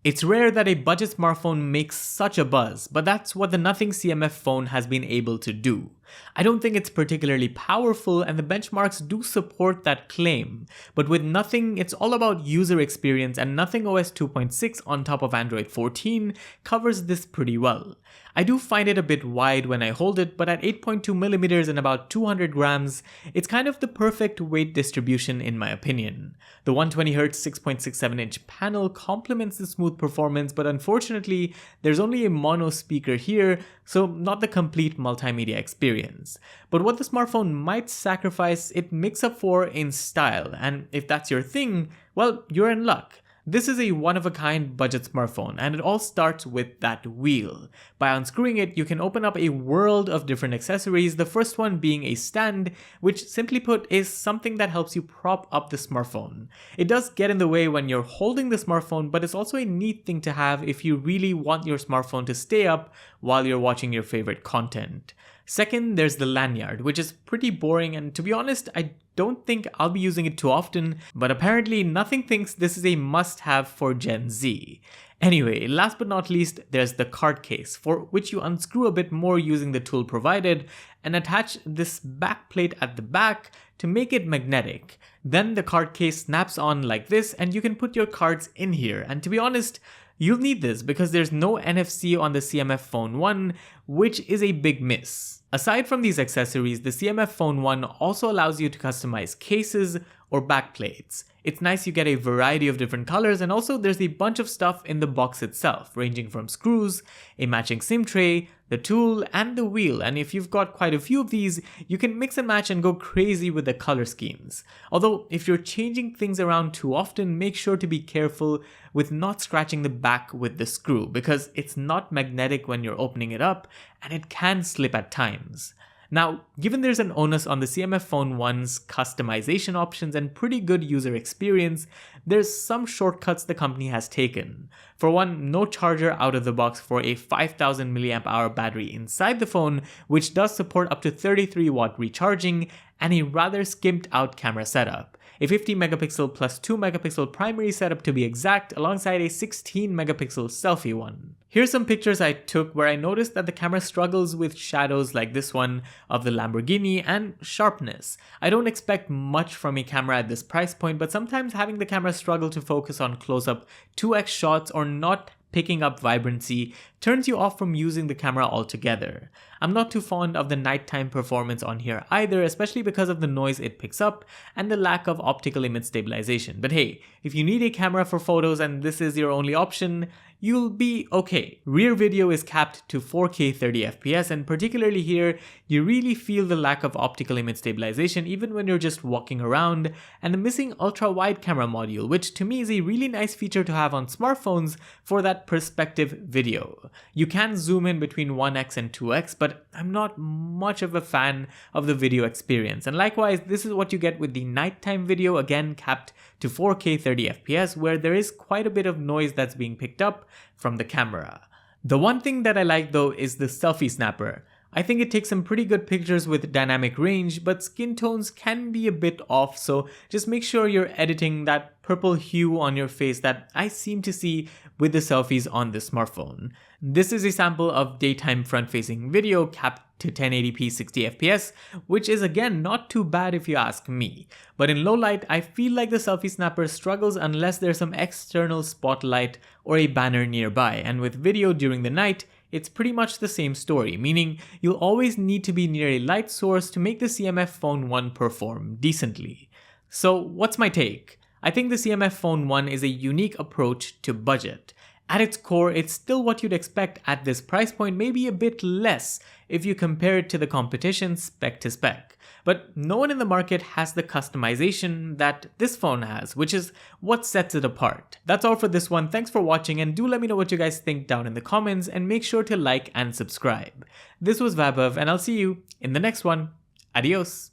It's rare that a budget smartphone makes such a buzz, but that's what the Nothing CMF phone has been able to do. I don't think it's particularly powerful, and the benchmarks do support that claim, but with Nothing, it's all about user experience, and Nothing OS 2.6 on top of Android 14 covers this pretty well. I do find it a bit wide when I hold it, but at 8.2mm and about 200 grams, it's kind of the perfect weight distribution in my opinion. The 120Hz 6.67-inch panel complements the smooth performance, but unfortunately, there's only a mono speaker here, so not the complete multimedia experience. But what the smartphone might sacrifice, it makes up for in style, and if that's your thing, well, you're in luck. This is a one-of-a-kind budget smartphone, and it all starts with that wheel. By unscrewing it, you can open up a world of different accessories, the first one being a stand, which simply put is something that helps you prop up the smartphone. It does get in the way when you're holding the smartphone, but it's also a neat thing to have if you really want your smartphone to stay up while you're watching your favorite content. Second, there's the lanyard, which is pretty boring, and to be honest, I don't think I'll be using it too often, but apparently Nothing thinks this is a must-have for Gen Z. Anyway, last but not least, there's the card case, for which you unscrew a bit more using the tool provided and attach this backplate at the back to make it magnetic. Then the card case snaps on like this, and you can put your cards in here, and to be honest, you'll need this because there's no NFC on the CMF Phone 1, which is a big miss. Aside from these accessories, the CMF Phone 1 also allows you to customize cases or backplates. It's nice you get a variety of different colors, and also there's a bunch of stuff in the box itself, ranging from screws, a matching SIM tray, the tool, and the wheel, and if you've got quite a few of these, you can mix and match and go crazy with the color schemes. Although, if you're changing things around too often, make sure to be careful with not scratching the back with the screw, because it's not magnetic when you're opening it up, and it can slip at times. Now, given there's an onus on the CMF Phone 1's customization options and pretty good user experience, there's some shortcuts the company has taken. For one, no charger out of the box for a 5000 mAh battery inside the phone, which does support up to 33-watt recharging, and a rather skimped out camera setup. A 50 megapixel plus 2 megapixel primary setup to be exact, alongside a 16 megapixel selfie one. Here's some pictures I took where I noticed that the camera struggles with shadows like this one of the Lamborghini and sharpness. I don't expect much from a camera at this price point, but sometimes having the camera struggle to focus on close-up 2x shots or not picking up vibrancy turns you off from using the camera altogether. I'm not too fond of the nighttime performance on here either, especially because of the noise it picks up and the lack of optical image stabilization. But hey, if you need a camera for photos and this is your only option, you'll be okay. Rear video is capped to 4K 30fps, and particularly here, you really feel the lack of optical image stabilization even when you're just walking around, and the missing ultra-wide camera module, which to me is a really nice feature to have on smartphones for that perspective video. You can zoom in between 1x and 2x, but I'm not much of a fan of the video experience. And likewise, this is what you get with the nighttime video, again capped to 4K 30fps, where there is quite a bit of noise that's being picked up from the camera. The one thing that I like though is the selfie snapper. I think it takes some pretty good pictures with dynamic range, but skin tones can be a bit off, so just make sure you're editing that purple hue on your face that I seem to see with the selfies on this smartphone. This is a sample of daytime front-facing video capped to 1080p 60fps, which is again not too bad if you ask me. But in low light, I feel like the selfie snapper struggles unless there's some external spotlight or a banner nearby, and with video during the night, it's pretty much the same story, meaning you'll always need to be near a light source to make the CMF Phone 1 perform decently. So what's my take? I think the CMF Phone 1 is a unique approach to budget. At its core, it's still what you'd expect at this price point, maybe a bit less if you compare it to the competition spec to spec. But no one in the market has the customization that this phone has, which is what sets it apart. That's all for this one. Thanks for watching, and do let me know what you guys think down in the comments, and make sure to like and subscribe. This was Vaibhav, and I'll see you in the next one. Adios.